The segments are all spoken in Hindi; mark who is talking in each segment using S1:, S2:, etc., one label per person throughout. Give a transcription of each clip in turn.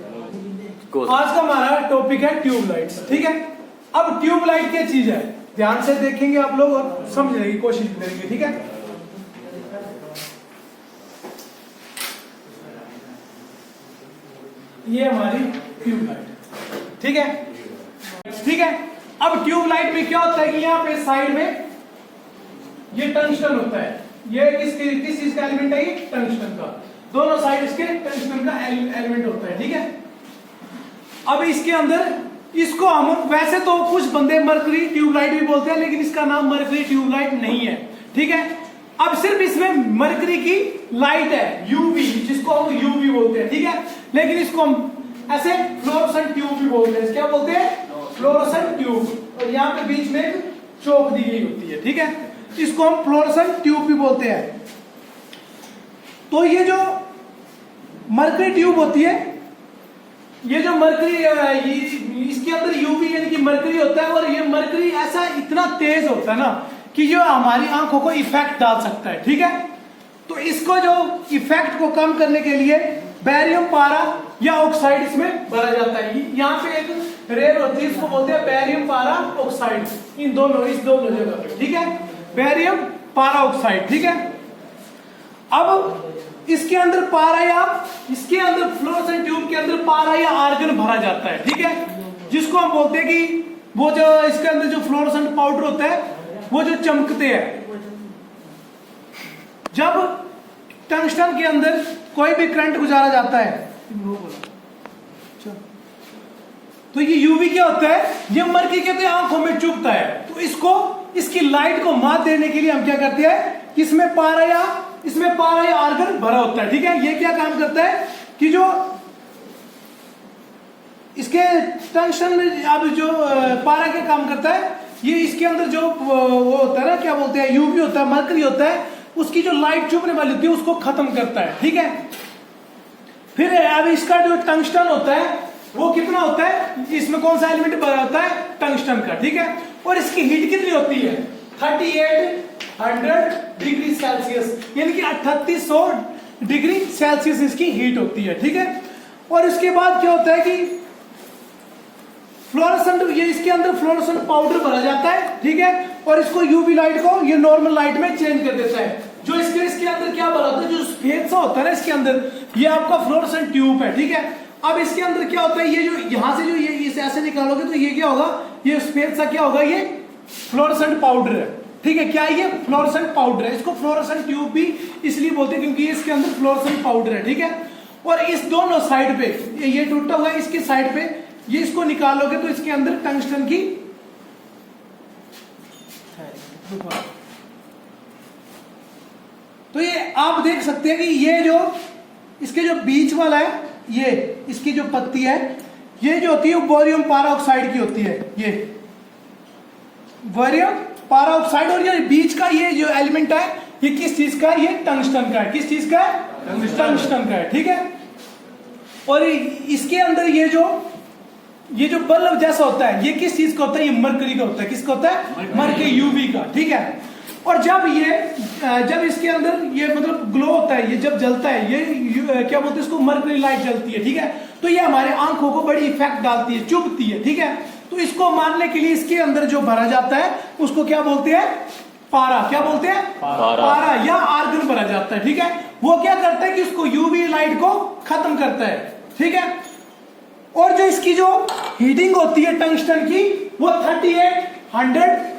S1: आज का हमारा टॉपिक है ट्यूबलाइट्स। ठीक है, अब ट्यूबलाइट क्या चीज है ध्यान से देखेंगे आप लोग और समझने की कोशिश करेंगे। ठीक है, ये हमारी ट्यूबलाइट। ठीक है, ठीक है। अब ट्यूबलाइट में क्या होता है कि यहाँ पे साइड में ये टंगस्टन होता है। ये किस चीज का एलिमेंट है? ये टंगस्टन का। दोनों साइड इसके टंगस्टन का एलिमेंट होता है। ठीक है, अब इसके अंदर इसको हम वैसे तो कुछ बंदे मरकरी ट्यूबलाइट भी बोलते हैं, लेकिन इसका नाम मरकरी ट्यूबलाइट नहीं है। ठीक है, अब सिर्फ इसमें मरकरी की लाइट है यूवी, जिसको हम यूवी बोलते हैं। ठीक है, लेकिन इसको हम ऐसे फ्लोरोसेंट ट्यूब भी बोलते हैं। क्या बोलते हैं? Fluorescent tube. और यहाँ पे बीच में एक चौक दी गई होती है। ठीक है, इसको हम फ्लोरोसेंट ट्यूब भी बोलते हैं। तो ये जो मरकरी ट्यूब होती है, ये जो मरकरी इसके अंदर यूवी यानी कि मरकरी होता है, और ये मरकरी ऐसा इतना तेज होता है ना कि जो हमारी आंखों को इफेक्ट डाल सकता है। ठीक है, तो इसको जो इफेक्ट को कम करने के लिए बैरियम पारा या ऑक्साइड इसमें भरा जाता है। यहाँ पे एक रेल होती है, इसको बोलते हैं बैरियम पारा ऑक्साइड। इस दोनों जगह पे। ठीक है, बैरियम पारा ऑक्साइड। ठीक है, अब इसके अंदर पारा या इसके अंदर फ्लोरोसेंट ट्यूब के अंदर पारा या आर्गन भरा जाता है। ठीक है, जिसको हम बोलते हैं कि वो जो इसके अंदर जो फ्लोरोसेंट पाउडर होता है वो जो चमकते हैं। जब टंगस्टन के अंदर कोई भी करंट गुजारा जाता है तो ये यूवी क्या होता है? ये मरकरी कहते हैं आंखों में चुभता है। तो इसको इसकी लाइट को मात देने के लिए हम क्या करते हैं? इसमें पारा या आर्गन भरा होता है। ठीक है, ये क्या काम करता है कि जो इसके टंगस्टन में अब जो पारा क्या काम करता है, ये इसके अंदर जो वो होता है ना, क्या बोलते हैं, यूवी होता है, मरकरी होता है, उसकी जो लाइट चुभने वाली होती है उसको खत्म करता है। ठीक है, फिर अब इसका जो टंगस्टन होता है वो कितना होता है? इसमें कौन सा एलिमेंट भरा होता है? टंगस्टन का। ठीक है, और इसकी हीट कितनी होती है? 3800 डिग्री सेल्सियस, यानी कि 3800 डिग्री सेल्सियस इसकी हीट होती है। ठीक है, और इसके बाद क्या होता है कि फ्लोरोसेंट, ये इसके अंदर फ्लोरोसेंट पाउडर भरा जाता है। ठीक है, और इसको यूवी लाइट को ये नॉर्मल लाइट में चेंज कर देता है। जो इसके अंदर क्या भरा होता है, जो सफेद सा होता है ना इसके अंदर, ये आपका फ्लोरोसेंट ट्यूब है। ठीक है, अब इसके अंदर क्या होता है, ये जो यहां से जो ये इसे ऐसे निकालोगे तो ये क्या होगा? ये सफेद सा क्या होगा? ये फ्लोरोसेंट पाउडर है। ठीक है, क्या ये फ्लोरोसेंट पाउडर है? इसको फ्लोरोसेंट ट्यूब भी इसलिए बोलते हैं क्योंकि इसके अंदर फ्लोरोसेंट पाउडर है। ठीक है, और इस दोनों साइड पे ये टूटा हुआ है, इसके साइड पे ये इसको निकालोगे तो इसके अंदर टंगस्टन की तो ये आप देख सकते हैं कि ये जो इसके जो बीच वाला है, ये इसकी जो पत्ती है, ये जो होती है बोरियम पारा ऑक्साइड की होती है। ये बोरियम पारा ऑक्साइड, और ये बीच का ये जो एलिमेंट है ये किस चीज का है? ये टंगस्टन का है। किस चीज का है? टंगस्टन का है। ठीक है, और इसके अंदर ये जो बल्ब जैसा होता है ये किस चीज का होता है? ये मरकरी का होता है। किसका होता है? मरकरी, यूवी का। ठीक है, और जब इसके अंदर ये मतलब ग्लो होता है, ये जब जलता है, ये क्या बोलते हैं इसको? मरकरी लाइट जलती है। ठीक है, तो ये हमारे आंखों को बड़ी इफेक्ट डालती है, चुभती है। ठीक है, तो इसको मारने के लिए इसके अंदर जो भरा जाता है उसको क्या बोलते हैं? पारा। क्या बोलते हैं? पारा या आर्गन भरा जाता है। ठीक है, वो क्या करता है कि उसको यूवी लाइट को खत्म करता है। ठीक है, और जो इसकी जो हीटिंग होती है टंगस्टन की वो 3800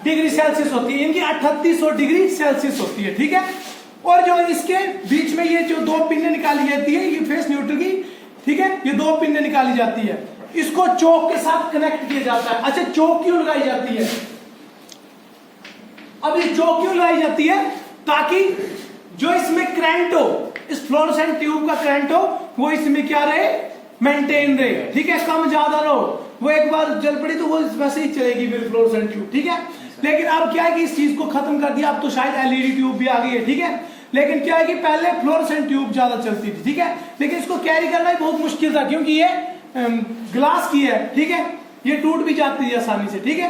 S1: डिग्री सेल्सियस होती है, इनकी 3800 डिग्री सेल्सियस होती है। ठीक है, और जो इसके बीच में ये जो दो पिनें निकाली जाती है, ये फेस न्यूट्रल की। ठीक है, ये दो पिनें निकाली जाती है, इसको चौक के साथ कनेक्ट किया जाता है। अच्छा, चौक क्यों लगाई जाती है? अब ये चौक क्यों लगाई जाती है? ताकि जो इसमें करंट हो, इस फ्लोरोसेंट ट्यूब का करंट हो, वो इसमें क्या रहे? मेंटेन रहे। ठीक है, कम ज्यादा रहो, वो एक बार जल पड़ी तो वो वैसे ही चलेगी फिर फ्लोरोसेंट ट्यूब। ठीक है, लेकिन अब क्या है कि इस चीज को खत्म कर दिया, अब तो शायद एलईडी ट्यूब भी आ गई है। ठीक है, लेकिन क्या है कि पहले फ्लोरोसेंट ट्यूब ज्यादा चलती थी। ठीक है, लेकिन इसको कैरी करना ही बहुत मुश्किल था क्योंकि ये ग्लास की है। ठीक है, ये टूट भी जाती है आसानी से। ठीक है,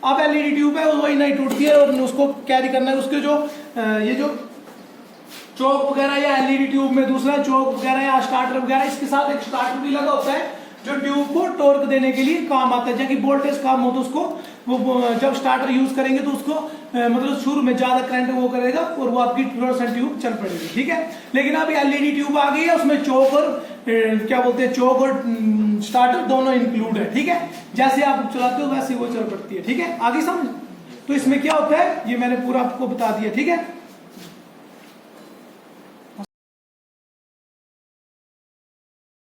S1: अब एलईडी ट्यूब है वही नहीं टूटती है, और उसको कैरी करना है। उसके जो ये जो चौक वगैरह या एलईडी ट्यूब में दूसरा चौक वगैरह या स्टार्टर वगैरह, इसके साथ एक स्टार्टर भी लगा होता है जो ट्यूब को टॉर्क देने के लिए काम आता है। जबकि वोल्टेज काम हो तो उसको वो जब स्टार्टर यूज करेंगे तो उसको मतलब शुरू में ज्यादा करंट वो करेगा और वो आपकी फ्लोरेसेंट ट्यूब चल पड़ेगी, ठीक है। लेकिन अब एलईडी ट्यूब आ गई है, उसमें चौक और क्या बोलते हैं, चौक और स्टार्टर दोनों इंक्लूड है, ठीक है। जैसे आप चलाते हो वैसे वो चल पड़ती है, ठीक है। आगे समझ। तो इसमें क्या होता है ये मैंने पूरा आपको बता दिया, ठीक है।